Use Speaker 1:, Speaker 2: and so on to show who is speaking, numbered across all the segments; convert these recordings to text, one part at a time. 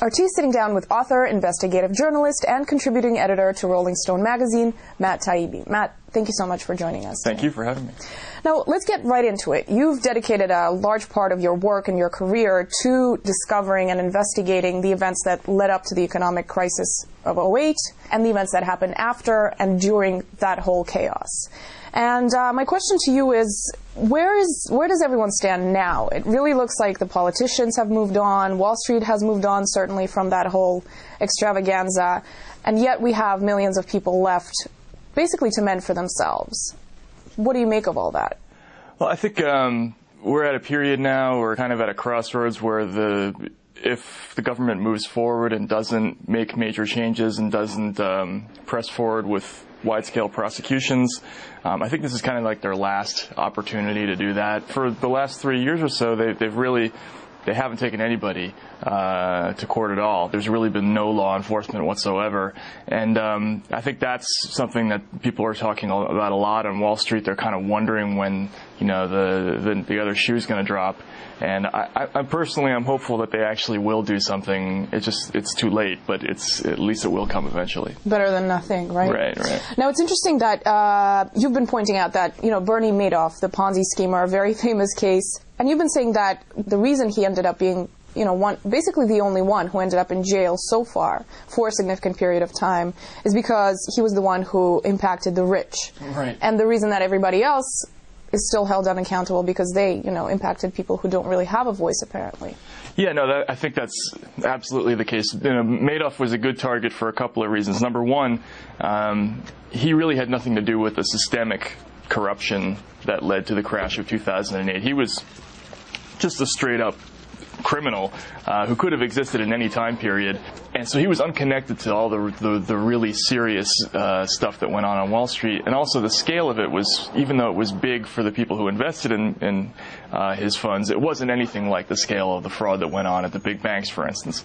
Speaker 1: RT sitting down with author, investigative journalist, and contributing editor to Rolling Stone magazine, Matt Taibbi. Matt, thank you so much for joining us.
Speaker 2: Thank you for having me.
Speaker 1: Now, let's get right into it. You've dedicated a large part of your work and your career to discovering and investigating the events that led up to the economic crisis of '08 and the events that happened after and during that whole chaos. And my question to you is, where does everyone stand now? It really looks like the politicians have moved on, Wall Street has moved on, certainly, from that whole extravaganza, and yet we have millions of people left basically to mend for themselves. What do you make of all that?
Speaker 2: Well, I think we're at a period now, we're kind of at a crossroads where if the government moves forward and doesn't make major changes and doesn't press forward with wide-scale prosecutions, I think this is kind of like their last opportunity to do that. For the last 3 years or so, they haven't taken anybody to court at all. There's really been no law enforcement whatsoever, and I think that's something that people are talking about a lot on Wall Street. They're kind of wondering when the other shoe's going to drop. And I personally, I'm hopeful that they actually will do something. It's too late, but at least it will come eventually. Better
Speaker 1: than nothing, right?
Speaker 2: Right.
Speaker 1: Now, it's interesting that you've been pointing out that, Bernie Madoff, the Ponzi schemer, a very famous case, and you've been saying that the reason he ended up being, basically the only one who ended up in jail so far for a significant period of time is because he was the one who impacted the rich.
Speaker 2: Right.
Speaker 1: And the reason that everybody else is still held unaccountable because they, impacted people who don't really have a voice, apparently.
Speaker 2: Yeah, no, I think that's absolutely the case. Madoff was a good target for a couple of reasons. Number one, he really had nothing to do with the systemic corruption that led to the crash of 2008. He was just a straight-up criminal who could have existed in any time period, and so he was unconnected to all the really serious stuff that went on Wall Street. And also the scale of it was, even though it was big for the people who invested in his funds, it wasn't anything like the scale of the fraud that went on at the big banks, for instance.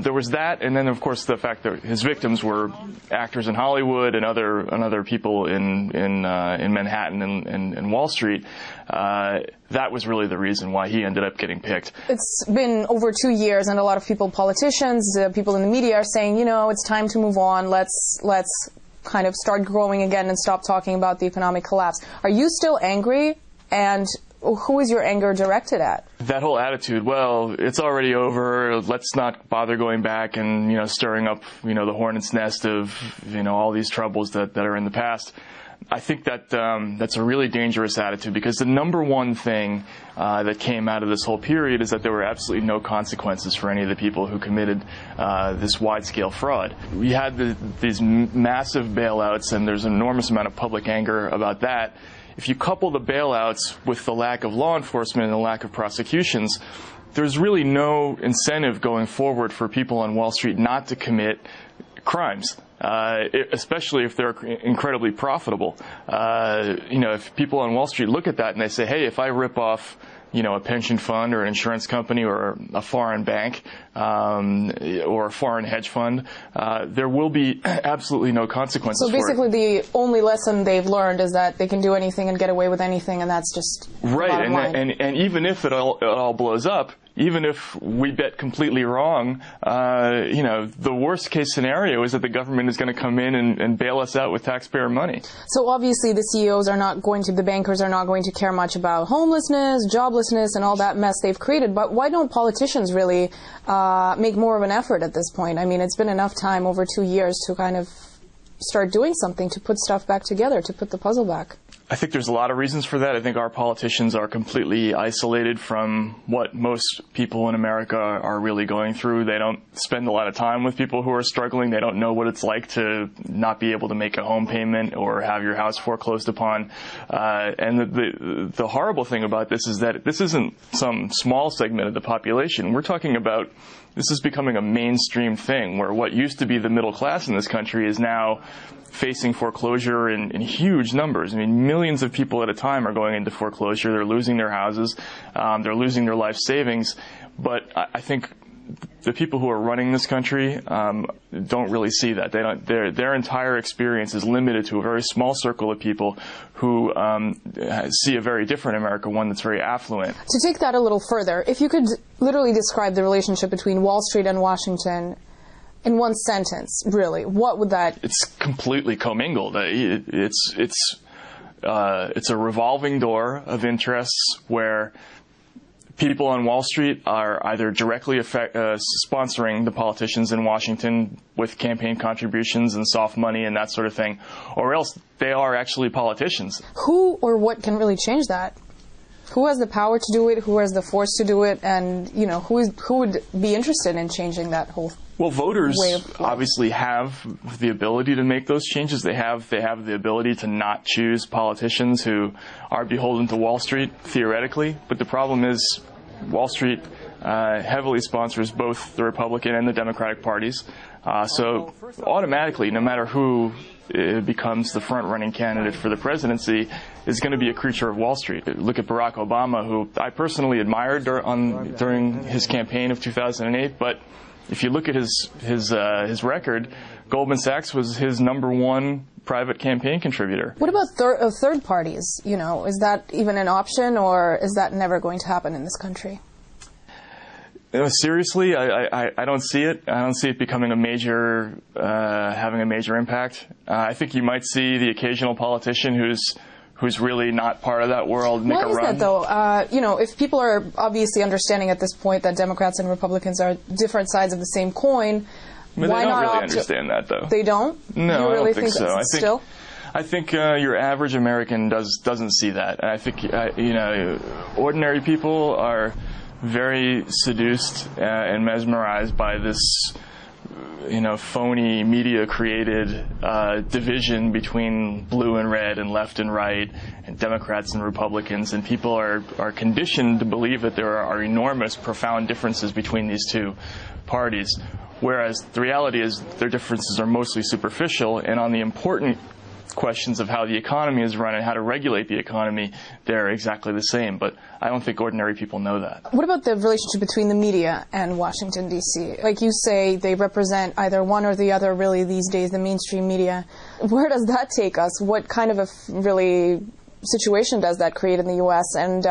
Speaker 2: There was that, and then of course the fact that his victims were actors in Hollywood and other people in Manhattan and Wall Street. That was really the reason why he ended up getting picked.
Speaker 1: It's been over 2 years, and a lot of people, politicians, people in the media, are saying, it's time to move on. Let's kind of start growing again and stop talking about the economic collapse. Are you still angry? And who is your anger directed at?
Speaker 2: That whole attitude, well, it's already over, let's not bother going back and, stirring up, the hornet's nest of, all these troubles that are in the past. I think that that's a really dangerous attitude, because the number one thing that came out of this whole period is that there were absolutely no consequences for any of the people who committed this wide-scale fraud. We had these massive bailouts, and there's an enormous amount of public anger about that. If you couple the bailouts with the lack of law enforcement and the lack of prosecutions, there's really no incentive going forward for people on Wall Street not to commit crimes. Especially if they're incredibly profitable. If people on Wall Street look at that and they say, hey, if I rip off, a pension fund or an insurance company or a foreign bank or a foreign hedge fund, there will be absolutely no consequences for it.
Speaker 1: So basically the only lesson they've learned is that they can do anything and get away with anything, and that's just
Speaker 2: right. And even if it all blows up, even if we bet completely wrong, the worst case scenario is that the government is going to come in and bail us out with taxpayer money.
Speaker 1: So obviously the CEOs are not going to, the bankers are not going to care much about homelessness, joblessness, and all that mess they've created. But why don't politicians really make more of an effort at this point? I mean, it's been enough time, over 2 years, to kind of start doing something, to put stuff back together, to put the puzzle back.
Speaker 2: I think there's a lot of reasons for that. I think our politicians are completely isolated from what most people in America are really going through. They don't spend a lot of time with people who are struggling. They don't know what it's like to not be able to make a home payment or have your house foreclosed upon. And the horrible thing about this is that this isn't some small segment of the population. We're talking about, this is becoming a mainstream thing, where what used to be the middle class in this country is now facing foreclosure in huge numbers. I mean, millions of people at a time are going into foreclosure. They're losing their houses. They're losing their life savings. But I think the people who are running this country don't really see that. They don't. Their entire experience is limited to a very small circle of people who see a very different America, one that's very affluent.
Speaker 1: To take that a little further, if you could literally describe the relationship between Wall Street and Washington in one sentence, really, what would that?
Speaker 2: It's completely commingled. It's a revolving door of interests where people on Wall Street are either directly sponsoring the politicians in Washington with campaign contributions and soft money and that sort of thing, or else they are actually politicians.
Speaker 1: Who or what can really change that? Who has the power to do it? Who has the force to do it? And who would be interested in changing that whole?
Speaker 2: Well, voters obviously have the ability to make those changes. They have the ability to not choose politicians who are beholden to Wall Street, theoretically. But the problem is Wall Street heavily sponsors both the Republican and the Democratic parties. So automatically, no matter who becomes the front-running candidate for the presidency, is going to be a creature of Wall Street. Look at Barack Obama, who I personally admired during his campaign of 2008, but if you look at his record, Goldman Sachs was his #1 private campaign contributor.
Speaker 1: What about third parties? Is that even an option, or is that never going to happen in this country?
Speaker 2: Seriously, I don't see it. I don't see it becoming having a major impact. I think you might see the occasional politician who's really not part of that world make a run.
Speaker 1: Why is that, though? If people are obviously understanding at this point that Democrats and Republicans are different sides of the same coin,
Speaker 2: why
Speaker 1: not?
Speaker 2: They don't really understand that, though.
Speaker 1: They don't?
Speaker 2: No,
Speaker 1: you really
Speaker 2: I don't think so.
Speaker 1: Still?
Speaker 2: I think your average American doesn't see that. And I think ordinary people are very seduced and mesmerized by this phony media-created division between blue and red and left and right and Democrats and Republicans, and people are conditioned to believe that there are enormous, profound differences between these two parties, whereas the reality is their differences are mostly superficial, and on the important questions of how the economy is run and how to regulate the economy, they're exactly the same. But I don't think ordinary people know that.
Speaker 1: What about the relationship between the media and Washington, D.C.? Like you say, they represent either one or the other, really, these days, the mainstream media. Where does that take us? What kind of a really situation does that create in the U.S.? And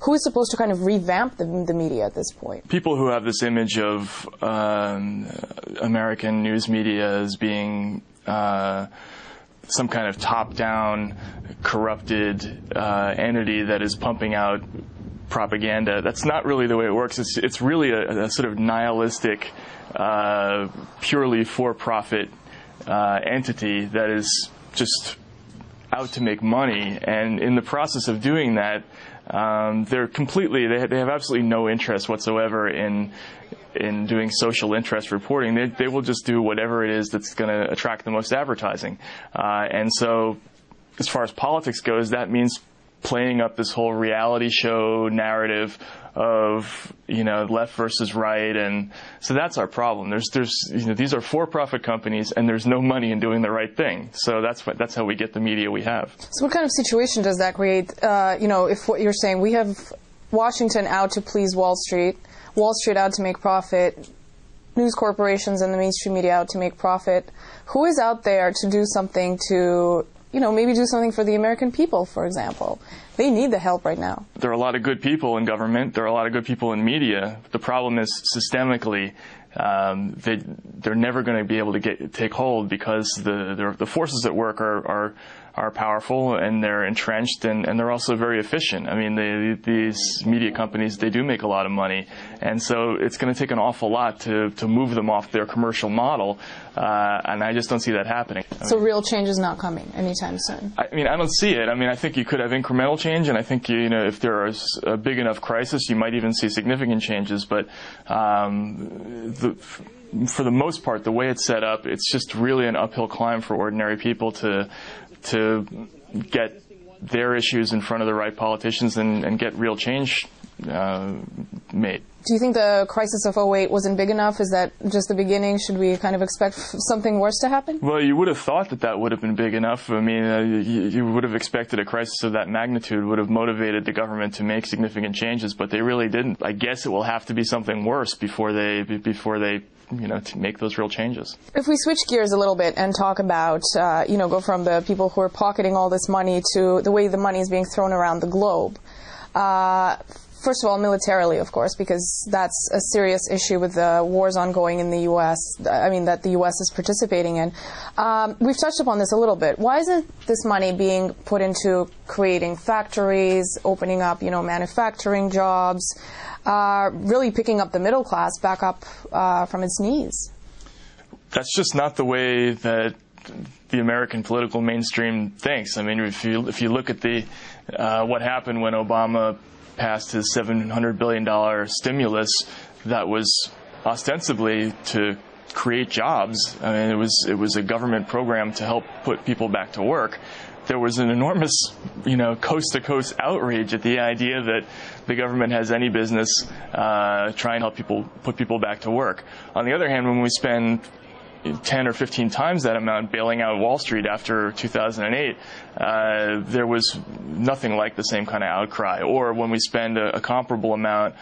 Speaker 1: who is supposed to kind of revamp the media at this point? People
Speaker 2: who have this image of American news media as being some kind of top-down, corrupted entity that is pumping out propaganda. That's not really the way it works. It's really a sort of nihilistic, purely for-profit entity that is just out to make money. And in the process of doing that, they have absolutely no interest whatsoever in doing social interest reporting. They will just do whatever it is that's going to attract the most advertising. And so as far as politics goes, that means playing up this whole reality show narrative of left versus right, and so that's our problem. These are for-profit companies, and there's no money in doing the right thing. So that's how we get the media we have. So what kind of situation does that create? If what you're saying, we have Washington out to please Wall Street out to make profit, news corporations and the mainstream media out to make profit. Who is out there to do something to, maybe do something for the American people, for example? They need the help right now. There are a lot of good people in government. There are a lot of good people in media. The problem is systemically, they're never going to be able to take hold because the forces at work are powerful, and they're entrenched, and they're also very efficient. I mean, these media companies, they do make a lot of money, and so it's going to take an awful lot to move them off their commercial model, and I just don't see that happening. So real change is not coming anytime soon? I don't see it. I think you could have incremental change, and I think if there is a big enough crisis, you might even see significant changes, but for the most part, the way it's set up, it's just really an uphill climb for ordinary people to get their issues in front of the right politicians and get real change made.
Speaker 1: Do you think the crisis of '08 wasn't big enough? Is that just the beginning? Should we kind of expect something worse to happen?
Speaker 2: Well, you would have thought that that would have been big enough. I mean, you would have expected a crisis of that magnitude would have motivated the government to make significant changes, but they really didn't. I guess it will have to be something worse before they to make those real changes.
Speaker 1: If we switch gears a little bit and talk about, go from the people who are pocketing all this money to the way the money is being thrown around the globe. First of all, militarily, of course, because that's a serious issue with the wars ongoing in the U.S., that the U.S. is participating in. We've touched upon this a little bit. Why isn't this money being put into creating factories, opening up, manufacturing jobs, really picking up the middle class back up from its knees?
Speaker 2: That's just not the way that the American political mainstream thinks. I mean, if you look at what happened when Obama passed his $700 billion stimulus, that was ostensibly to create jobs. I mean, it was a government program to help put people back to work. There was an enormous, coast-to-coast outrage at the idea that the government has any business trying to help put people back to work. On the other hand, when we spend 10 or 15 times that amount bailing out Wall Street after 2008, there was nothing like the same kind of outcry. Or when we spend a comparable amount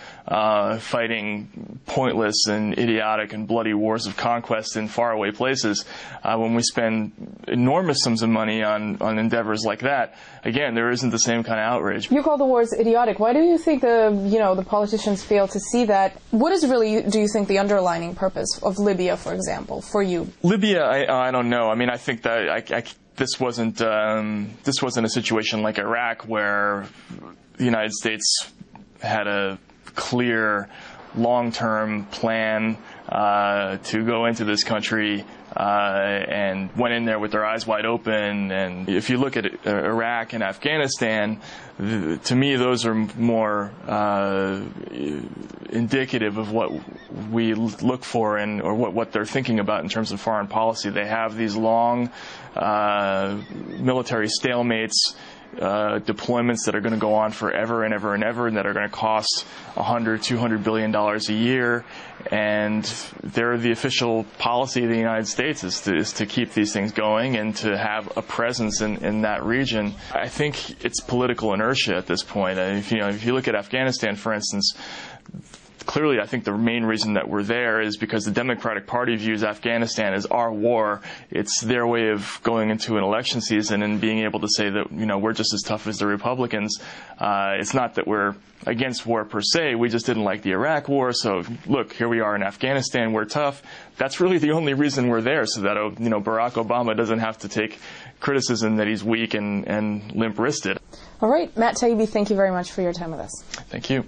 Speaker 2: fighting pointless and idiotic and bloody wars of conquest in faraway places, when we spend enormous sums of money on endeavors like that, again, there isn't the same kind of outrage.
Speaker 1: You call the wars idiotic. Why do you think the politicians fail to see that? What is really, do you think, the underlying purpose of Libya, for example, for you?
Speaker 2: Libya, I don't know. I mean, I think that this wasn't a situation like Iraq where the United States had a clear long-term plan to go into this country and went in there with their eyes wide open. And if you look at Iraq and Afghanistan, to me, those are more indicative of what we look for or what they're thinking about in terms of foreign policy. They have these long military stalemates, deployments that are going to go on forever and ever and ever, and that are going to cost $100-200 billion a year. And the official policy of the United States is to keep these things going and to have a presence in that region. I think it's political inertia at this point. If you look at Afghanistan, for instance, clearly, I think the main reason that we're there is because the Democratic Party views Afghanistan as our war. It's their way of going into an election season and being able to say that, we're just as tough as the Republicans. It's not that we're against war per se. We just didn't like the Iraq war. So, look, here we are in Afghanistan. We're tough. That's really the only reason we're there, so that, Barack Obama doesn't have to take criticism that he's weak and limp-wristed.
Speaker 1: All right. Matt Taibbi, thank you very much for your time with us.
Speaker 2: Thank you.